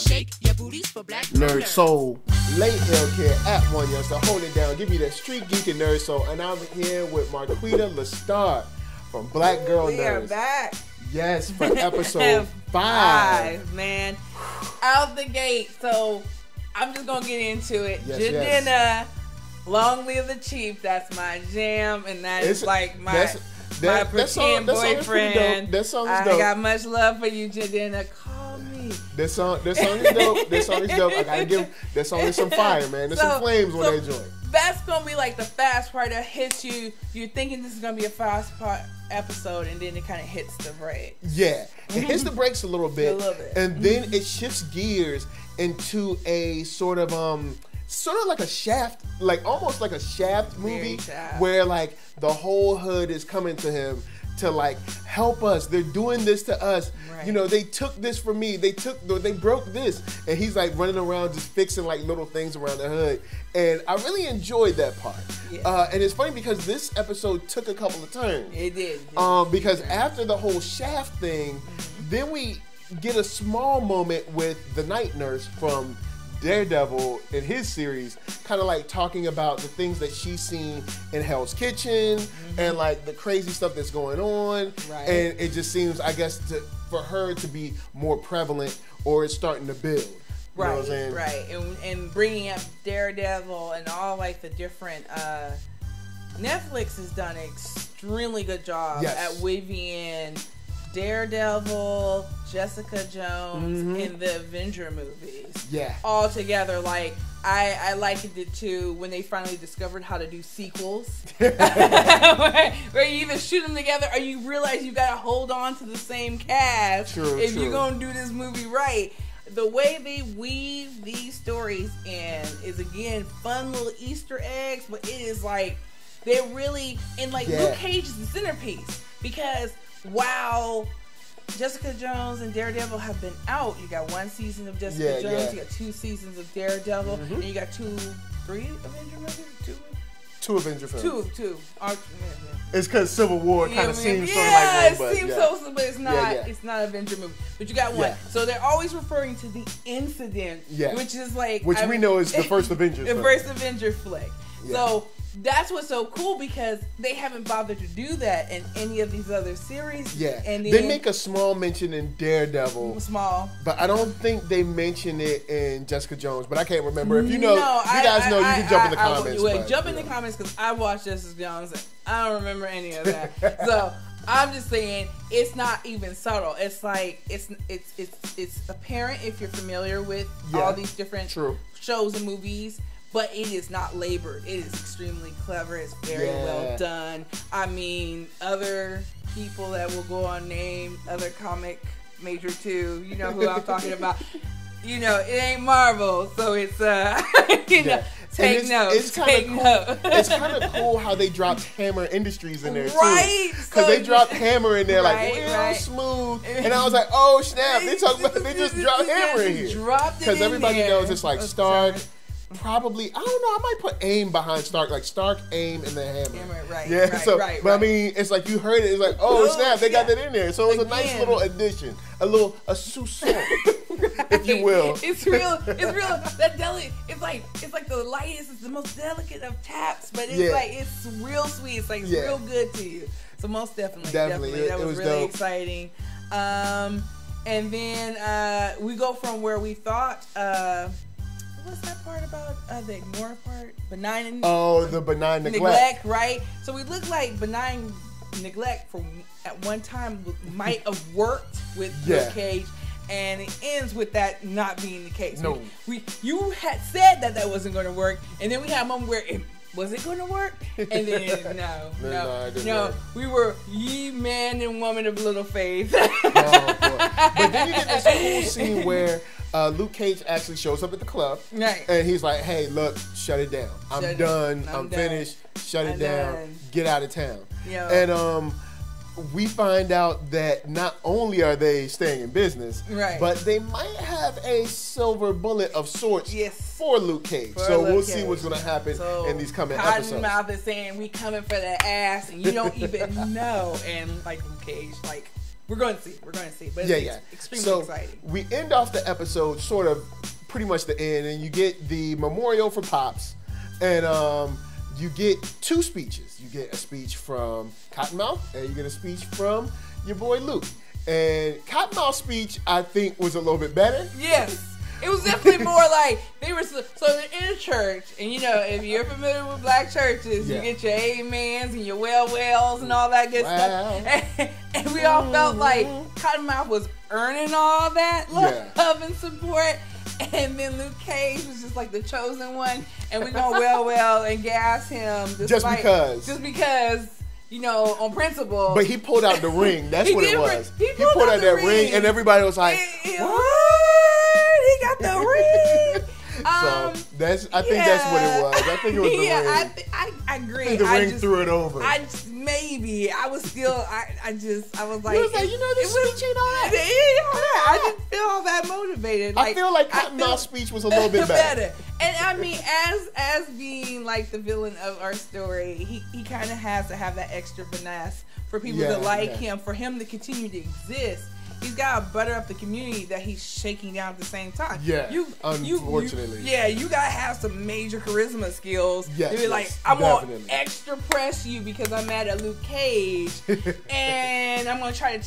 shake your booties for black NERDSoul, late healthcare at OneYoungsta, holding down, give you that street geek and NERDSoul, and I'm here with Marqueeda LaStar from Black Girl Nerds. We are back. Yes, for episode 5. Man, out the gate. So I'm just gonna get into it. Yes. Long Live the Chief. That's my jam, and that's like my that pretend boyfriend. That song is dope. I got much love for you, Jadena. Call me. That song is dope. That song is dope. I gotta give that song is some fire, man. There's some flames on that joint. That's gonna be like the fast part that hits you. You're thinking this is gonna be a fast part episode, and then it kind of hits the brakes. Yeah, it hits the brakes a little bit, and then it shifts gears into a sort of like a Shaft, like almost like a Shaft movie, where like the whole hood is coming to him to like help us. They're doing this to us. Right. You know, they took this from me. They broke this, and he's like running around just fixing like little things around the hood. And I really enjoyed that part. Yeah. And it's funny because this episode took a couple of turns. It did. Because after the whole Shaft thing, then we get a small moment with the night nurse from Daredevil in his series, kind of like talking about the things that she's seen in Hell's Kitchen and like the crazy stuff that's going on. Right. And it just seems, I guess, for her to be more prevalent, or it's starting to build. You know what I'm saying? Right. And bringing up Daredevil and all like the different. Netflix has done an extremely good job at weaving in Daredevil, Jessica Jones, and the Avenger movies. Yeah. All together. Like, I likened it to when they finally discovered how to do sequels. where you either shoot them together or you realize you gotta hold on to the same cast if you're gonna do this movie right. The way they weave these stories in is, again, fun little Easter eggs, but it is like, they're really, and like Luke Cage is the centerpiece, because while Jessica Jones and Daredevil have been out, you got 1 season of Jessica Jones, you got 2 seasons of Daredevil, and you got 3 Avenger movies? 2 Avenger films. 2. It's because Civil War kind of seems sort of like one, it seems so, but it's not. It's not Avenger movie. But you got 1. So they're always referring to the incident, which is like, we know is the first Avengers. The first Avenger flick. Yeah. So that's what's so cool, because they haven't bothered to do that in any of these other series. Yeah, and they make a small mention in Daredevil. But I don't think they mention it in Jessica Jones. But I can't remember. If you know, you can jump in the comments. Jump in the comments, because I watched Jessica Jones and I don't remember any of that. So I'm just saying, it's not even subtle. It's like it's apparent if you're familiar with all these different shows and movies. But it is not labored. It is extremely clever. It's very well done. I mean, other people that will go on name, other comic major too. You know who I'm talking about. You know, it ain't Marvel, so it's take note. It's kind of cool how they dropped Hammer Industries in there too. Because they dropped Hammer in there like real smooth, and I was like, oh snap! They just dropped Hammer in here because everybody knows it's like Stark. Probably, I don't know, I might put AIM behind Stark, like Stark, AIM, and the Hammer. But I mean, it's like you heard it, it's like, oh snap, they got that in there. So it was a nice little addition, a sous-son, if you will. It's real, that delicate, it's like the lightest, it's the most delicate of taps, but it's like, it's real sweet, it's like, it's real good to you. So most definitely. That was really exciting. And then we go from where we thought, what's that part about? The ignore part? Benign. Oh, the benign neglect. Right? So we look like benign neglect at one time might have worked with Luke Cage, and it ends with that not being the case. No. You had said that wasn't going to work, and then we had a moment where was it going to work? And then no. We were ye man and woman of little faith. Oh, boy. But then you get this cool scene where Luke Cage actually shows up at the club, and he's like, "Hey, look, shut it down. I'm done. I'm finished. Shut it down. Get out of town." And we find out that not only are they staying in business, but they might have a silver bullet of sorts for Luke Cage. So we'll see what's going to happen in these coming episodes. Cottonmouth is saying, we coming for that ass, and you don't even know. And like Luke Cage, like, We're going to see. But it's extremely exciting. We end off the episode sort of pretty much the end, and you get the memorial for Pops, and you get 2 speeches. You get a speech from Cottonmouth, and you get a speech from your boy Luke. And Cottonmouth's speech, I think, was a little bit better. Yes. It was definitely more like, they were, so they're in a church, and if you're familiar with black churches, you get your amens and your wells and all that good stuff. And we all felt like Cottonmouth was earning all that love and support. And then Luke Cage was just like the chosen one, and we gonna well and gas him just because. On principle. But he pulled out the ring. That's what it was. He pulled out that ring, and everybody was like, "What? He got the ring." I think that's what it was. I think it was the ring. I agree. I think the ring threw it over. I was still. I was like, it was like, this speech ain't all that. I didn't feel all that motivated. I feel like Cottonmouth's speech was a little bit better. And I mean, as being like the villain of our story, he kind of has to have that extra finesse for people to like him, for him to continue to exist. He's got to butter up the community that he's shaking down at the same time. Yeah, unfortunately. You got to have some major charisma skills. Yes, to be like, I'm going to extra press you because I'm mad at Luke Cage. And I'm going to try to,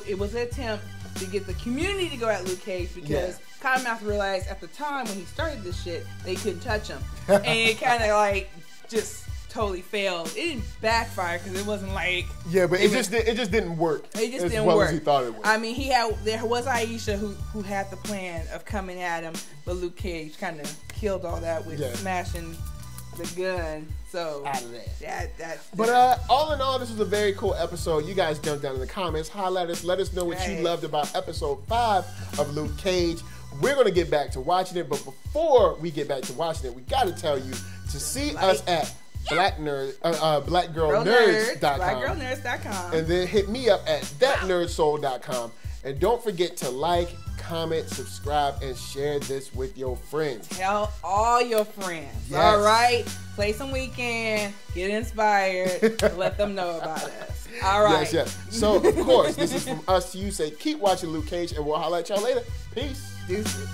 it was an attempt to get the community to go at Luke Cage because Cottonmouth realized at the time when he started this shit, they couldn't touch him. And it kind of just totally failed. It didn't backfire because it wasn't like but it just didn't work. It just didn't work as he thought it would. I mean, there was Aisha who had the plan of coming at him, but Luke Cage kind of killed all that with smashing the gun. So out of that. But all in all, this was a very cool episode. You guys jump down in the comments, holler at us, let us know what you loved about episode 5 of Luke Cage. We're gonna get back to watching it, but before we get back to watching it, we gotta tell you to see us at blackgirlnerds.com, and then hit me up at thatnerdsoul.com, and don't forget to like, comment, subscribe, and share this with your friends. Tell all your friends. All right, play some Weekend, get inspired, let them know about us. All right. Yes. So of course, this is from us to you. Say keep watching Luke Cage, and we'll holler at y'all later. Peace. Deuces.